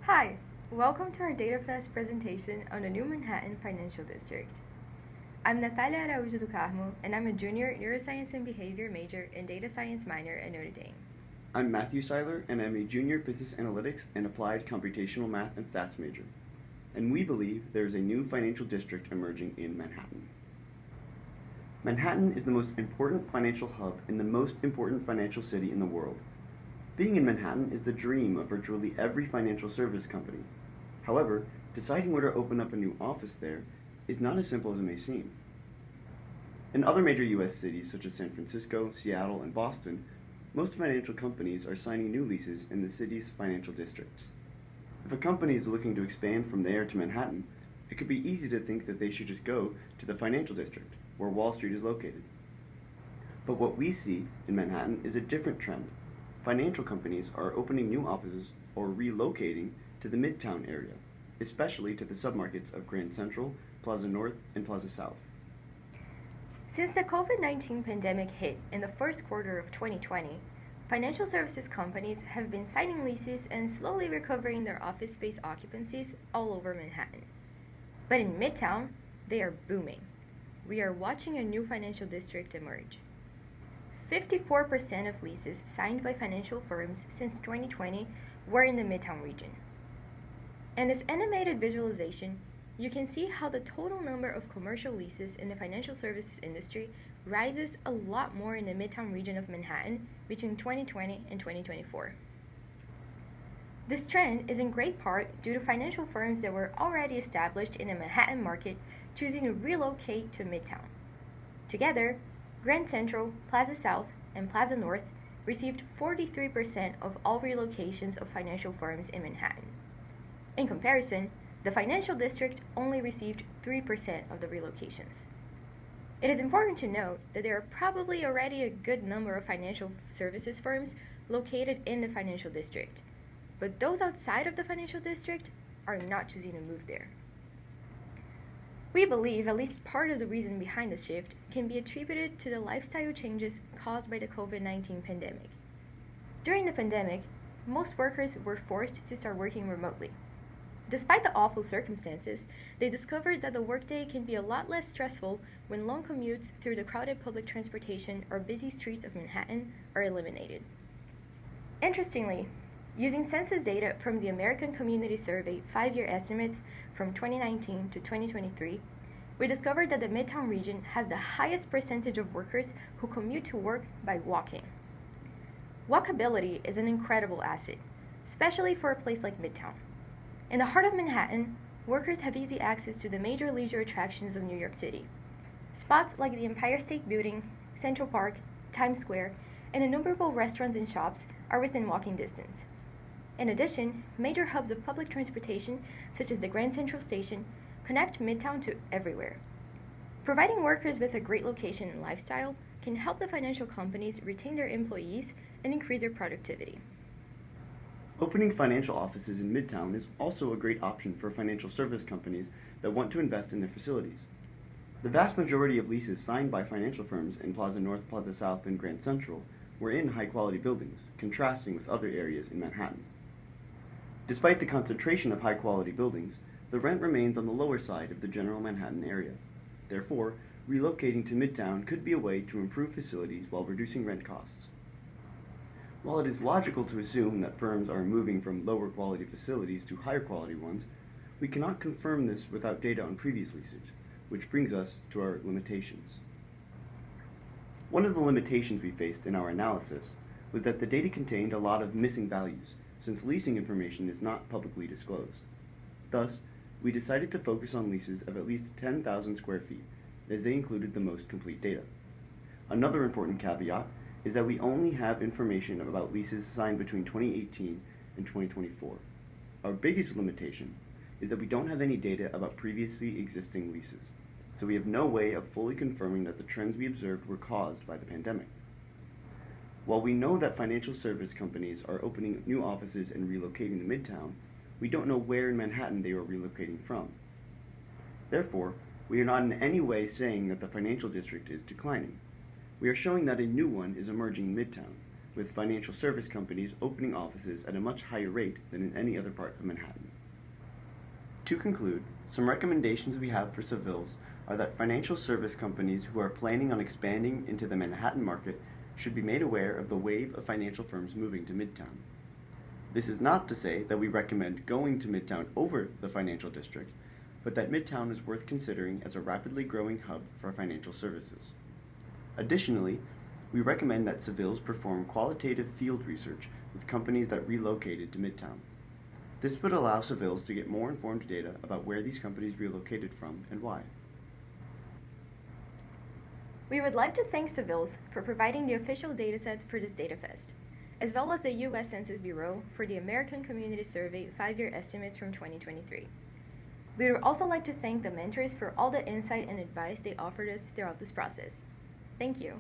Hi, welcome to our DataFest presentation on the New Manhattan Financial District. I'm Natalia Araújo do Carmo, and I'm a junior neuroscience and behavior major and data science minor at Notre Dame. I'm Matthew Seiler, and I'm a junior business analytics and applied computational math and stats major. And we believe there is a new financial district emerging in Manhattan. Manhattan is the most important financial hub and the most important financial city in the world. Being in Manhattan is the dream of virtually every financial service company. However, deciding where to open up a new office there is not as simple as it may seem. In other major US cities such as San Francisco, Seattle, and Boston, most financial companies are signing new leases in the city's financial districts. If a company is looking to expand from there to Manhattan, it could be easy to think that they should just go to the financial district, where Wall Street is located. But what we see in Manhattan is a different trend. Financial companies are opening new offices or relocating to the Midtown area, especially to the submarkets of Grand Central, Plaza North, and Plaza South. Since the COVID-19 pandemic hit in the first quarter of 2020, financial services companies have been signing leases and slowly recovering their office space occupancies all over Manhattan. But in Midtown, they are booming. We are watching a new financial district emerge. 54% of leases signed by financial firms since 2020 were in the Midtown region. In this animated visualization, you can see how the total number of commercial leases in the financial services industry rises a lot more in the Midtown region of Manhattan between 2020 and 2024. This trend is in great part due to financial firms that were already established in the Manhattan market choosing to relocate to Midtown. Together, Grand Central, Plaza South, and Plaza North received 43% of all relocations of financial firms in Manhattan. In comparison, the financial district only received 3% of the relocations. It is important to note that there are probably already a good number of financial services firms located in the financial district, but those outside of the financial district are not choosing to move there. We believe at least part of the reason behind the shift can be attributed to the lifestyle changes caused by the COVID-19 pandemic. During the pandemic, most workers were forced to start working remotely. Despite the awful circumstances, they discovered that the workday can be a lot less stressful when long commutes through the crowded public transportation or busy streets of Manhattan are eliminated. Interestingly, using census data from the American Community Survey 5-year estimates from 2019 to 2023, we discovered that the Midtown region has the highest percentage of workers who commute to work by walking. Walkability is an incredible asset, especially for a place like Midtown. In the heart of Manhattan, workers have easy access to the major leisure attractions of New York City. Spots like the Empire State Building, Central Park, Times Square, and innumerable restaurants and shops are within walking distance. In addition, major hubs of public transportation, such as the Grand Central Station, connect Midtown to everywhere. Providing workers with a great location and lifestyle can help the financial companies retain their employees and increase their productivity. Opening financial offices in Midtown is also a great option for financial service companies that want to invest in their facilities. The vast majority of leases signed by financial firms in Plaza North, Plaza South, and Grand Central were in high-quality buildings, contrasting with other areas in Manhattan. Despite the concentration of high-quality buildings, the rent remains on the lower side of the general Manhattan area. Therefore, relocating to Midtown could be a way to improve facilities while reducing rent costs. While it is logical to assume that firms are moving from lower quality facilities to higher quality ones, we cannot confirm this without data on previous leasage, which brings us to our limitations. One of the limitations we faced in our analysis was that the data contained a lot of missing values, since leasing information is not publicly disclosed. Thus, we decided to focus on leases of at least 10,000 square feet, as they included the most complete data. Another important caveat is that we only have information about leases signed between 2018 and 2024. Our biggest limitation is that we don't have any data about previously existing leases, so we have no way of fully confirming that the trends we observed were caused by the pandemic. While we know that financial service companies are opening new offices and relocating to Midtown, we don't know where in Manhattan they are relocating from. Therefore, we are not in any way saying that the financial district is declining. We are showing that a new one is emerging in Midtown, with financial service companies opening offices at a much higher rate than in any other part of Manhattan. To conclude, some recommendations we have for Savills are that financial service companies who are planning on expanding into the Manhattan market should be made aware of the wave of financial firms moving to Midtown. This is not to say that we recommend going to Midtown over the financial district, but that Midtown is worth considering as a rapidly growing hub for financial services. Additionally, we recommend that Savills perform qualitative field research with companies that relocated to Midtown. This would allow Savills to get more informed data about where these companies relocated from and why. We would like to thank Savills for providing the official datasets for this DataFest, as well as the U.S. Census Bureau for the American Community Survey 5-year estimates from 2023. We would also like to thank the mentors for all the insight and advice they offered us throughout this process. Thank you.